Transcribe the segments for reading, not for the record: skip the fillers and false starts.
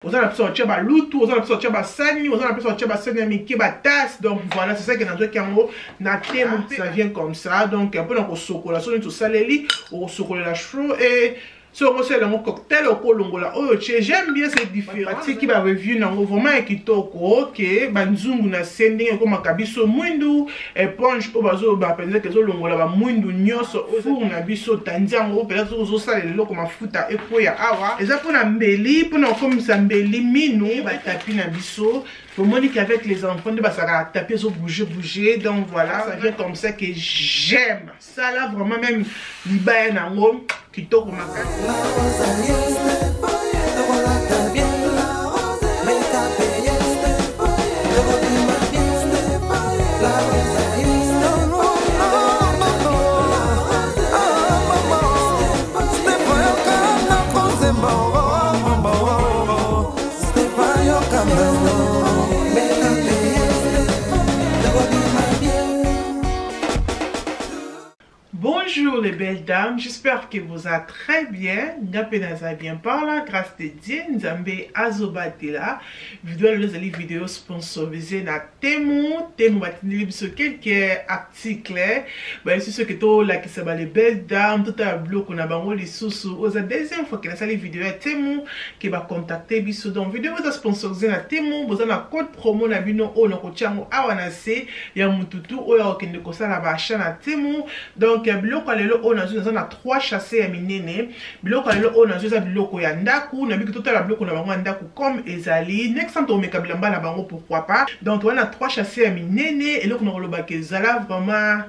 Vous allez sortir ba loutou, vous allez sortir ba sani, vous allez sortir ba sani amiki ba tasse. Donc voilà, c'est ça que dans Kango na thème ça vient comme ça. Donc un peu dans chocolat, sur tout ça les au chocolat chaud et sur mon cocktail au colongola. Oh, j'aime bien cette différence. Qui va review nango vraiment kitoko que banzungu na sending comme kabiso mwindu éponge au bazo ba penza que zo longola ba mwindu nyoso four na biso tandiango peut-être zo ça les loko mafuta et poya awa. Eza pona mbeli pona comme ça mbeli minu ba tapi na biso. Pour moi qu'avec les enfants de ça taper zo bouger donc voilà, ça vient comme ça que j'aime. Ça là vraiment même libaya nango kitoko makasi. Bonjour les belles dames, j'espère que vous allez très bien. Ngapenaza bien par la grâce de Dieu. Nzambe azobatela. Vidéo sponsorisée na Temu batini biso quelques articles. Bah c'est ce que to la qui les belles dames tout à bloc on a bango les sous aux deuxième fois que la salle vidéo à Temu qui va contacter biso donc vidéo vous sponsorisée na Temu vous avez un code promo na bino o na kochango awanase ya mututu o ya okende kosala ba achat na Temu donc biloko lelo on a na 3 chassés ya minene biloko lelo on a biloko ya ndaku na biki totala biloko na bango ndaku comme ezali next time to meka bilamba na bango pourquoi pas donc on a 3 chassés ya minene eloko na koloba ke zala vraiment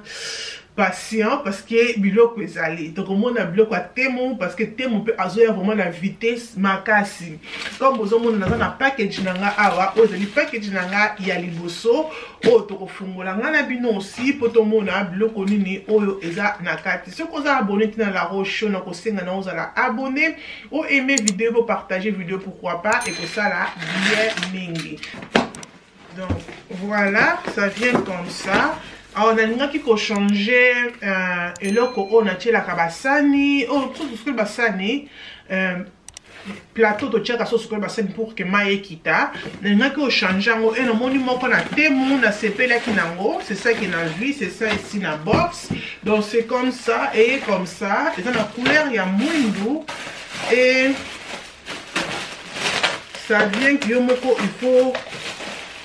patient parce que biloko ezali donc on a biloko à Temu parce que Temu peut azoya vraiment la vitesse makasi comme vous avez na package nanga awa ozali package nanga ya liboso o to kofungola ngana bino aussi poto mona biloko nini oyo eza na kati ce qu'on a abonné na la roche na ko senga na ozala abonné ou aimer vidéo ou partager vidéo pourquoi pas et que ça là bien mingi donc voilà ça vient comme ça. Alors, on a qui changer et là on a la kabasani oh tout ce que basani plateau de tchèque à sauce que basani pour que maïe kita on a qui changer et le monument qu'on a Temu na CP là qui nango c'est ça qui n'a vu c'est ça ici na box donc c'est comme ça et comme ça et dans la couleur il y a mwindu et ça vient que yomoko il faut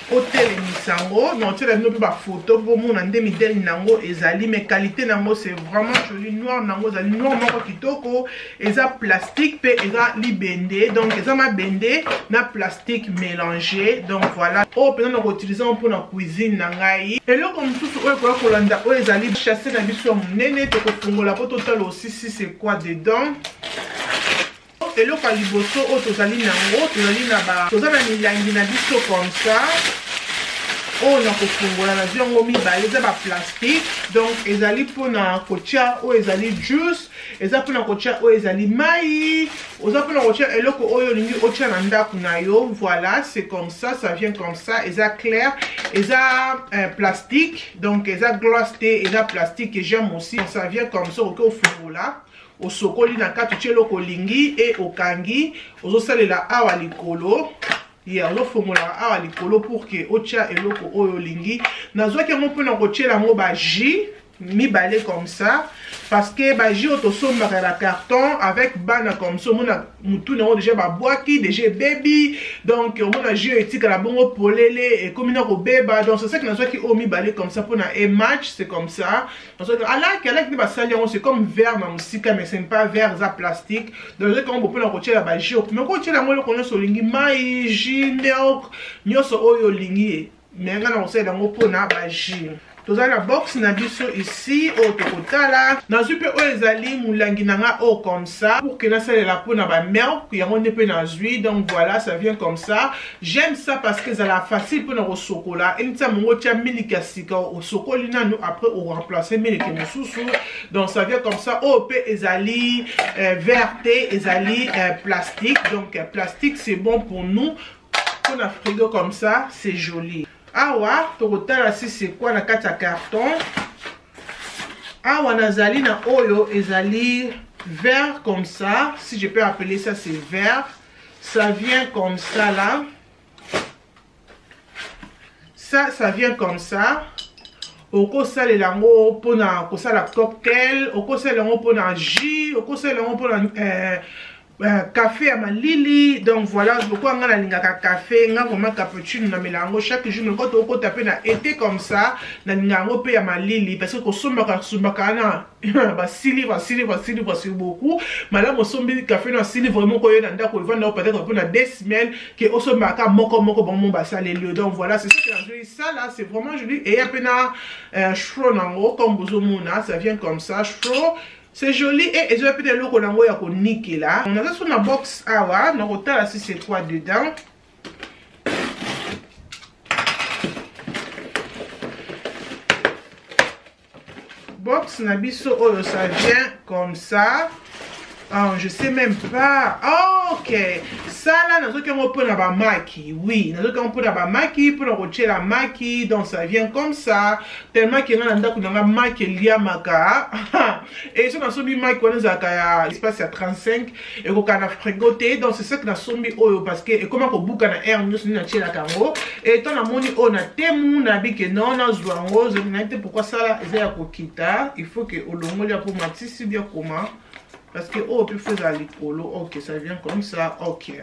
hôtel misango donc tu as une photo pour mon ande midel nango ezali mais qualité nango c'est vraiment joli noir nango ezali noir moko kitoko eza plastique pe eza libende donc eza ma bende na plastique mélangé donc voilà oh peut-être on utilise pour la cuisine nangai et là comme tout oyo ko kolanda oyo ezali chasser na biso munene to ko fungola po total aussi si c'est quoi dedans. Et le caliboso au tozali nango tozali na ba tozana milangi na biso comme ça on a kofungola na ziongo mibale eza ba plastique donc ezali pona kotia o ezali juice eza pona kotia o ezali mai oza pona kotia eloko oyo lingi otia na ndaku na yo voilà c'est comme ça ça vient comme ça eza clair eza plastique donc eza gloss te eza plastique et j'aime aussi ça vient comme ça au fungola au sokoli na katu tshelo kolingi et au kangi ozo salela awa likolo ya lo fongola awa likolo pour que otia eloko oyo lingi nazwa ke mo pona ko tshela mo ba jus mi balé comme ça parce que ba jus auto somba la carton avec bana comme ça mona mutu na déjà ba boaki déjà baby donc mona jus etika la bongo polele et comme na ko beba donc c'est ça que nazwa ki o mi balé comme ça pona et match c'est comme ça parce que ala ni ba sali c'est comme verre na musika mais c'est pas verre za plastique donc quand on peut na ko tshela ba jus mais ko tshela mo le kono so lingi mai jus milk nyoso oyo lingi mais ngana on sait dans mo pona ba jus. Toza la box na biso ici au tokotala na zupe o ezali mulangi nanga o comme ça pour que na salela pona ba milk yango ne pe na zui donc voilà ça vient comme ça j'aime ça parce que ça la facile pona au chocolat et nta mongo tia milk sika au chocolat nanu après on remplacer milk mususu donc ça vient comme ça o pe ezali verte ezali plastique donc plastique c'est bon pour nous on a frigo comme ça c'est joli. Awa tokotala si c'est quoi na kati ya carton awa nazali na oyo ezali vert comme ça si je peux appeler ça c'est vert ça vient comme ça là. Ça vient comme ça. Oko sale lango pona ko sala cocktail, oko sale lango pona jus, oko sale lango pona café à malili. Donc voilà, beaucoup on a la café, on a vraiment cappuccino na melango chaque jour. Quand on peut taper na été comme ça, na lingango pe à malili parce que sombaka na ba sili beaucoup. Madame sombi café na sili vraiment ko yenda ndako vendre peut-être pour na 2 semaines que au sombaka moko bon mon basa les lieux. Donc voilà, c'est ça que j'ai ça là, c'est vraiment joli et à peine chro nango comme bozomona, ça vient comme ça, chro. C'est joli et je vais peut-être le colango ya ko niquer là. On a sur la box awa, on retard si c'est quoi dedans. Box nabiso oh ça vient comme ça. Oh, je sais même pas. Oh, ok. Ça là, nous avons pour la maki. Oui, nous avons pour la maki, pour retirer la maki. Donc ça vient comme ça. Tellement qu'il y a un maki lié maka. Et ça, nous avons mis maki, on a espace à 35. Et on a frégoté. Donc c'est ça que nous avons mis oyo parce que et comment on bouge na air nous sommes na la kango. Et tant na moni on a temu na bi que non na zwango. Je ne sais pourquoi ça là est à kokita. Il faut que olongo ya pour matisi bien comment. Parce que oh puis faire l'icolo, ok ça vient comme ça, ok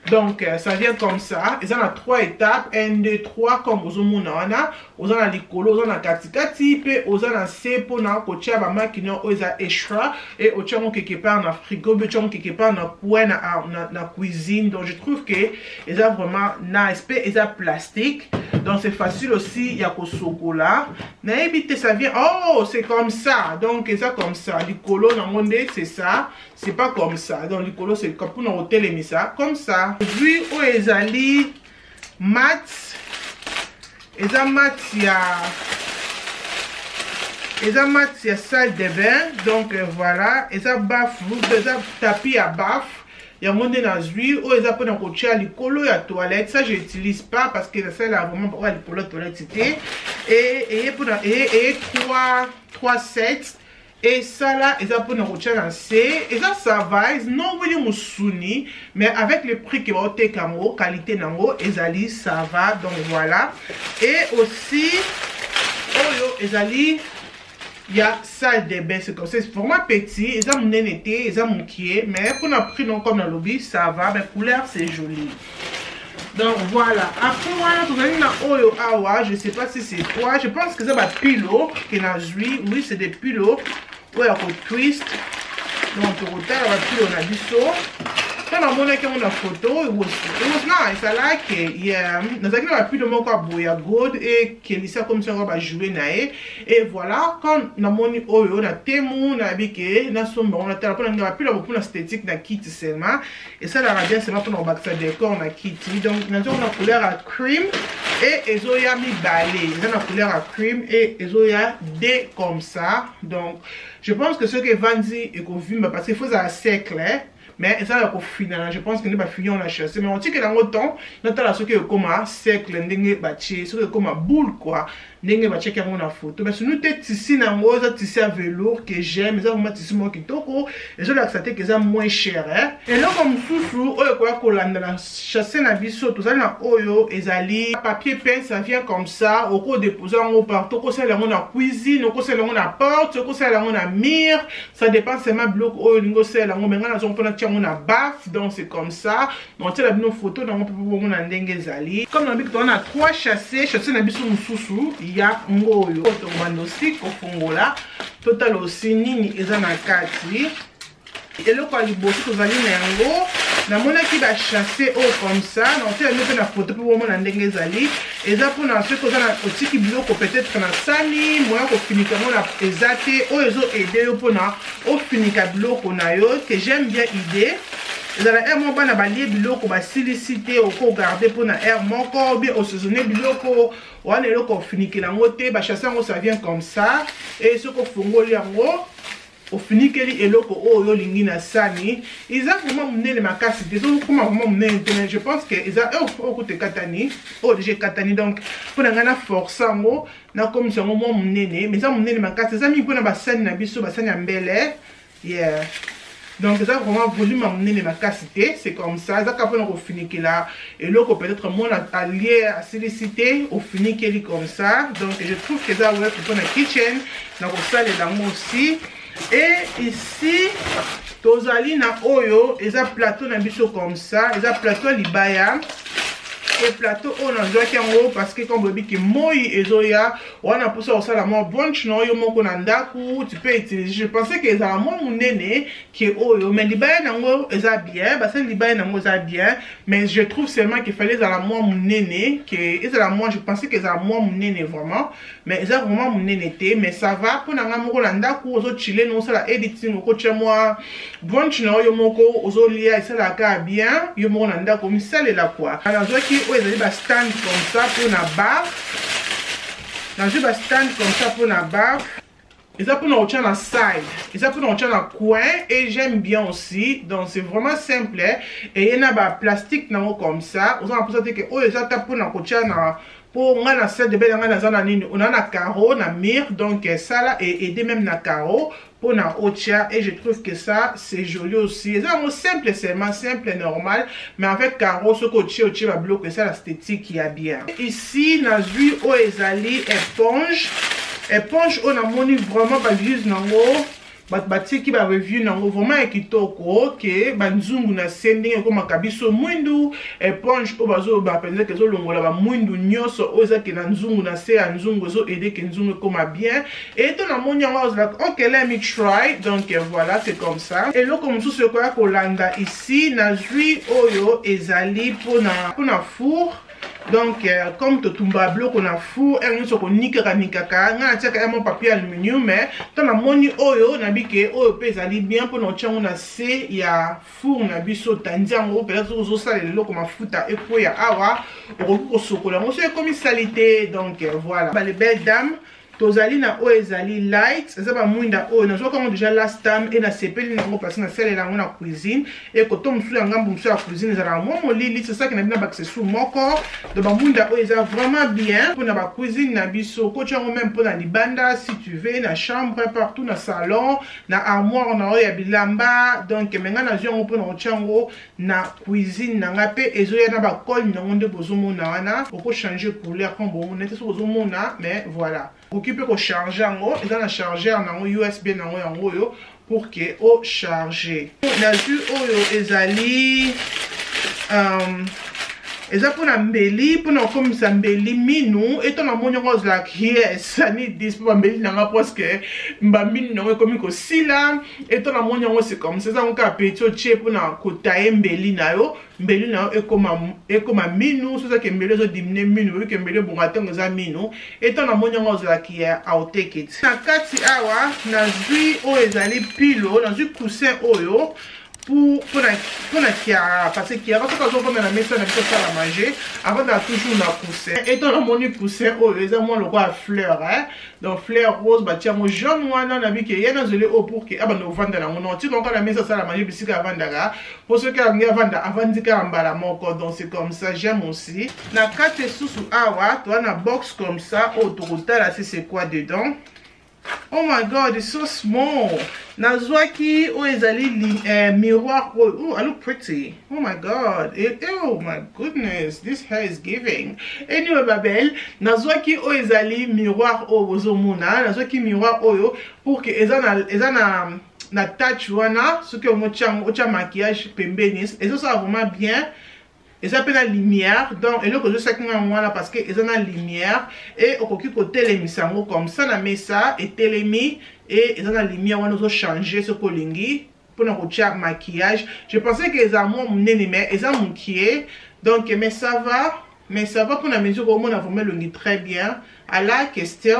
donc ça vient comme ça et ça a 3 étapes 1 2 3 comme vous on a l'icolo on a katikati pe on a C pour na kocha ba makino oza extra et au tchamo quelque part na frigo be tchamo quelque part na point na cuisine. Donc je trouve que ils a vraiment nice pe ils a plastique donc c'est facile aussi il y a ko chocolat na éviter ça vient oh c'est comme ça donc ça comme ça l'icolo na monde c'est ça. C'est pas comme ça. Donc, le colo, c'est comme pour nous hôtel ça. Comme ça. Vu où ils allaient mat. Et ça mat, il y a salle de bain. Donc, voilà. Et ça baf. Et ça tapis à baf. Il y a mon dénazui. Où ils apprennent à coacher le colo et la toilette. Ça, je n'utilise pas parce que ça, là, vraiment, pour le colo, toilette, c'était. Et 3 sets. Et ça là, ils ont pour nous retirer en C. Et ça va, ils n'ont pas de moussouni. Mais avec le prix qui va être camo, qualité nango, ils ça va. Donc voilà. Et aussi, ils allaient, il y a salle de bain. C'est comme ça, c'est vraiment petit. Ils ont mon été, ils ont mon kié. Mais pour nous prix non comme dans le lobby, ça va. Mais couleur, c'est joli. Donc voilà, après voilà, vous avez la oyo awa, je sais pas si c'est quoi, je pense que c'est un pillow qui n'a joué, oui c'est des pilots, ouais on twist, donc on retard la pillow on a du saut, quand on a une photo, it was nice, I like it, yeah, nous avons la pillow mon corps boya gold et qui est ça comme ça on va jouer nae, et voilà, quand on a mon oyo, on a temu, on a biqué, on a sombre, on a tel, on a pillow pour l'esthétique na kit seulement. Et ça, la radienne, c'est pas pour nos bacs décor, on a kitty. Donc, nous avons la couleur à cream et ils ont mis balai. Ils ont la couleur à cream et ils ont des comme ça. Donc, je pense que ceux qui vendent et qu'on fume, parce qu'il faut ça sec clair. Mais ça va finir. Je pense que nous va finir on a chassé. Mais on dit que dans le temps, nous avons ce qui est comme un cercle, n'engé bâti, ce qui est comme un boule quoi. N'engé bâti qui a mon photo. Mais si nous t'es tissu dans rose, tissu à velours que j'aime, mais ça vraiment tissu moi qui toko. Et je l'ai accepté que ça moins cher. Et là comme sous oyo quoi qu'on a la chassé na biso, tout ça na oyo, ezali papier peint, ça vient comme ça. Au cours déposer en haut partout. Au c'est là on a cuisine, au c'est là on a porte, au c'est là on a mire. Ça dépend seulement bloc oyo lingo c'est là on maintenant on a baf, donc c'est comme ça. Donc tu as nos photos donc on peut voir on a dengue zali. Comme on a 3 chassés na biso mususu, il y a ngoyo to mandosi ko fongola. Total aussi nini ezana kati. Et le quoi liboso to zali na ngo. Na mona qui va chasser comme ça. Donc tu as mis na photo pour voir on a dengue zali. Et ça pour na ceux que na aussi qui bloque peut-être na sani, moi ko finika na ezate o ezo aider yo pona o finika bloque na yo que j'aime bien idée. Vous allez aimer bien balayer biloko ba silicité au ko garder pour na air moko bien au saisonner biloko on est là ko finikela ngote ba chasser ngo ça vient comme ça et ce ko fongoli yango au finikeli eloko o yo lingi na sani ils ont vraiment mené les makasi des autres comment vraiment mené je pense que ils ont côté katani déjà katani donc pour ngana force ngo na comme ça ngo mené mais ça mené les makasi ça mi pour na ba sani na biso ba sani ambele yeah. donc ça vraiment volume amener les macacité, c'est comme ça. Ça capable au finiquer là et l'autre peut-être moins allié à solliciter au finiquer comme ça. Donc je trouve que ça ouais pour la kitchen, donc ça les dames aussi. Et ici tozali na oyo, et ça plateau na biso comme ça, et ça plateau libaya. Et plateau on a joué en haut parce que comme bébé qui moi et zoya on a poussé au salon moi brunch non yo mon konandaku tu peux utiliser. Je pensais que ça moi mon néné qui est haut mais libaya nango ça bien parce que libaya nango ça bien mais je trouve seulement qu'il fallait ça moi mon néné que ça moi je pensais que ça moi mon néné vraiment mais ça vraiment mon néné mais ça va pour nanga mon konandaku ozo chiller non ça la editing ko chez moi brunch non yo mon ko ozo lia ça la ka bien yo mon konandaku mi sale la quoi alors joué qui ils ont stand comme ça pour la barre. Ils ont stand comme ça pour la barre. Ils ont pour nous dans la side. Ils ont pour nous dans le coin. Et j'aime bien aussi. Donc c'est vraiment simple. Et il y a un plastique comme ça. Ils ont pour ça que ils ont pour nous pour on a cette de belle on a un carreau, un mur. Donc ça là et aider même un carreau. Pour na ocha et je trouve que ça c'est joli aussi. C'est un simple, c'est simple et normal, mais en fait carreau ce côté ocha va bloquer ça l'esthétique qui a bien. Ici na vu o ezali éponge on a moni vraiment pas juste nango bati qui va review nango vraiment kitoko que banzungu na sending comme kabiso mwindu éponge o bazo ba penza que zo longola ba mwindu nyoso o za ke na nzungu na se ya nzungu zo aider que nzungu comme bien et ton amoni yango là OK let me try donc voilà c'est comme ça et là comme tout ce quoi kolanda ici na jui oyo ezali pour na four. Donc, comme tout le qu'on a four, et nous sommes nikaka, on a tiré mon papier aluminium, mais dans la moni oyo, on a dit que oyo pèse bien pour nous tirer on a c'est il y a four, on a vu sauter en haut, peut-être aux autres salles le comme a fouta et puis il y a awa, au recours au chocolat, on sait comme salité, donc voilà. Les belles dames. Tozali na o ezali light ça va mwinda o na zo comme déjà last time et na sepeli na parce que na sele na na cuisine et ko tom su ngambu msu ya cuisine za mo molili c'est ça que na bina bakse sous moko de ba mwinda o eza vraiment bien pour na ba cuisine na biso ko tu même pour na libanda si tu veux na chambre partout na salon na armoire na o ya bilamba donc menga na zo pour na chango na cuisine na ngape ezo ya na ba col na onde bozumo na wana ko changer couleur comme bon on était sur bozumo na mais voilà occuper ko charger en haut et dans la chargeur en USB en haut pour que au charger na vu oyo ezali eza pour na mbeli pour na comme ça mbeli minu et ton amoni rose like yes ani dis pour mbeli na parce que mba minu na comme ko sila et ton amoni c'est comme ça on ka petit che pour na ko tailler mbeli na yo et comme minu so ça que mbeli zo diminuer minu que mbeli bon attendre za minu et ton amoni rose like here I'll take it na kati awa na zui o ezali pilo na zui coussin oyo pour la Kiara parce que Kiara quand on va la maison on a la manger avant d'aller toujours dans coussin et dans mon coussin oh les moi le roi fleur hein donc fleur rose bah tiens moi jaune moi non avis que y a dans le haut pour que ah bah nous vendre dans mon tu donc la maison ça la manger biscuit avant d'aller pour ceux qui ont avant de carambala mon corps donc c'est comme ça j'aime aussi la carte sous awa toi na box comme ça autoroute là c'est quoi dedans. Oh my god, it's so small. Nazwaki oh ezali miroir. Oh, I look pretty. Oh my god. Oh my goodness. This hair is giving. Anyway, Babel. Nazwaki oh ezali miroir oh bozomuna. Nazwaki miroir oh yo pour que ezana na touch wana ce que ocha maquillage pembenis. Et ça vraiment bien. Et ça peut la lumière donc et là que je sais que moi là parce que ils ont la lumière et au côté les misango comme ça na mesa et télémi et ils ont la lumière on nous changer ce colingi pour nous faire maquillage je pensais que les amours mon mais ils ont maquillé donc mais ça va pour la mesure où on a vraiment le très bien à la question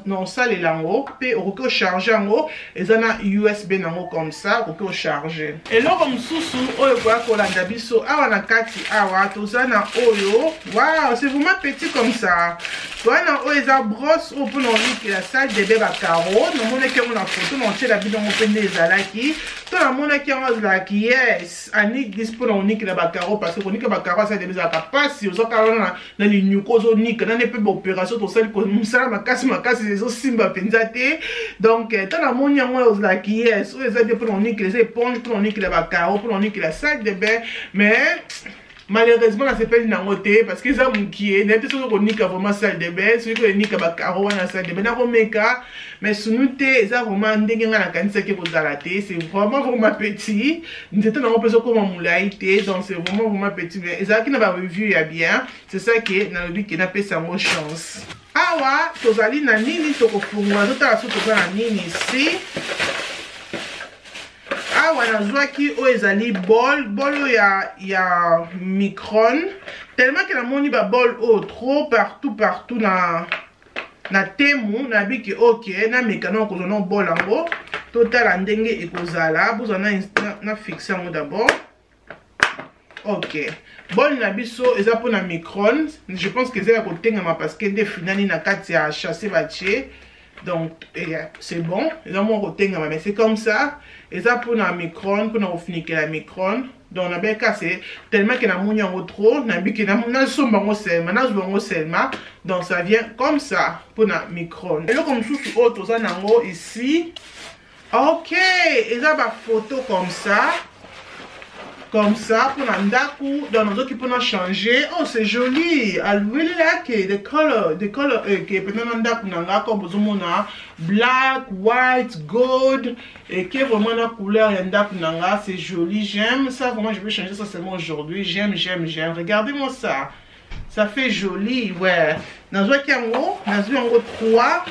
non ça les langues puis au que charger en haut et ça na USB nango comme ça au que charger et là comme sous oyo quoi qu'on a d'habitude awa na kati awa to ça na oyo waouh c'est vraiment petit comme ça wana oyo eza brosse oyo mpona onikela salle de bain bacaro namonaki yango na foto na otiela bino yango mpe nde ezalaki to namonaki yango azalaki yes anikisi mpona onikela bacaro parce que konika bacaro ya salle de bain ezalaka mpasi ozokala wana na linyuko ozonika nani mpe baopération tosali mosala makasi ezosimba mpenza te donc to namoni yango oyo ozalaki yes oyo eza bien mpona onikela eza éponge mpona onikela bacaro mpona onikela salle de bain mais malheureusement na sepeli nango te parce que eza mokie nayebi te soki konika vraiment salle de bain soki konika bacaro wana salle de bain nakomeka mais sunu te eza vraiment ndenge nga nakanisaki kozala te c'est vraiment petit nzete nango mpe ezokoma molai te donc c'est vraiment petit mais ezalaki na bareview ya bien c'est ça ke nalobi ke napesa yango chance awa tozali na nini tokofungola totala so toza na nini ici awa nazwaki oyo ezali bol oyo ya micron tellement ke namoni babol oyo trop partout na temu nabiki ok nameka na kozwa na bol yango totala ndenge ekozala bozwa na fixe yango d'abord ok bol na biso eza mpona micron je pense que eza ya kotengama parce que nde finani na kati ya chasse batie donc c'est bon eza moko kotengama mais c'est comme ça eza mpona micron mpona kofinikela micron donc nabeka c'est tellement que namoni yango trop nabiki nasomba yango selma nazwa yango selma donc ça vient comme ça mpona micron eloko mosusu oyo toza nango ici ok eza baphoto comme ça pour nandaku dans nos qui pour changer oh c'est joli I really like it the color que peut-être nandaku nanga comme besoin black white gold et qui est vraiment la couleur nandaku nanga c'est joli j'aime ça vraiment je vais changer ça seulement aujourd'hui j'aime regardez-moi ça fait joli ouais nazo kiango 3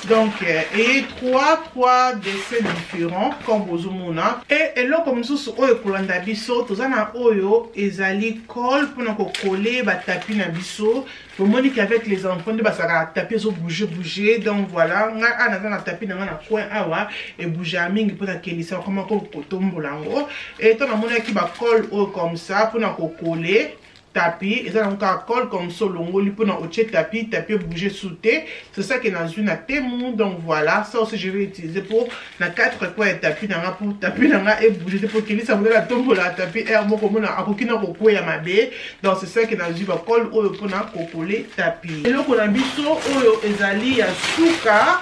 donc et trois dessins différents comme bozomona et là comme ça oyo kolanda biso tozana oyo ezali colle pour ko coller ba tapis na biso bomoni qu'avec les enfants de basaka tapis zo bouger donc voilà nga ana na tapis na coin awa et bouger mingi pour kelisa comment ko kotombolango et to na mona ki ba colle oyo comme ça pour ko coller tapis et ça encore colle comme ça longoli pour na oche tapis bouger sauter c'est ça que dans une temu donc voilà ça aussi je vais utiliser pour na 4 coins tapis nanga pour tapis nanga et bouger pour qu'il ça me la tombe la tapis air mo comme na akokina ko ya mabe donc c'est ça que dans une colle oyo pour na coller tapis et loko na biso oyo ezali ya suka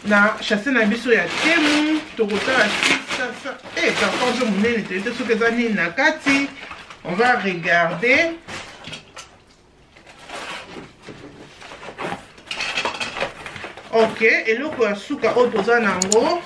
na chasse na biso ya temu to kotala ça et par contre je monene te suka ezani na kati. On va regarder. Ok, et le suka o toza nango.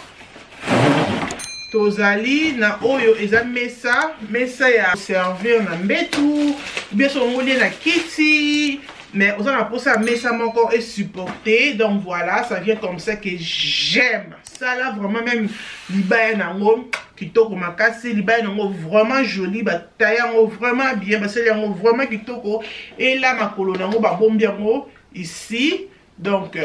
Tozali na oyo eza mesa ya servir na mbetu, bien sûr on na kiti. Mais on a posé à mesa moko et supporter donc voilà ça vient comme ça que j'aime ça là vraiment même libaya nango kitoko makasi libaya nango vraiment joli bataille yango vraiment bien basali yango vraiment kitoko et là makolo nango ba bombi yango ici donc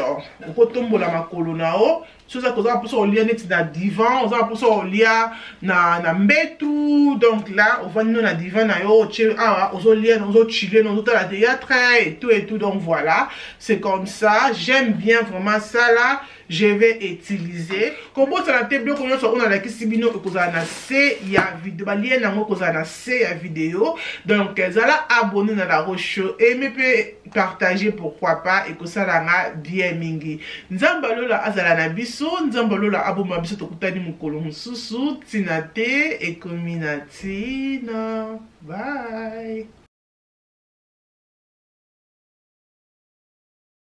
on kotombola makolo nao soza koza pour ça lia net na divan on a pour ça lia na mbetu donc là on va nous na divan na yo ah on lia on chiller on la théâtre et tout donc voilà c'est comme ça j'aime bien vraiment ça là je vais utiliser comme ça la table comme ça on a la kisibino ko za na C ya vidéo ba lien na ko za na C ya vidéo donc zala abonner na la roche et me peut partager pourquoi pas et que ça la bien mingi nzamba lola azala na biso nzamba lola aboma biso tokutani mukolo mususu tina te ekominatina bye.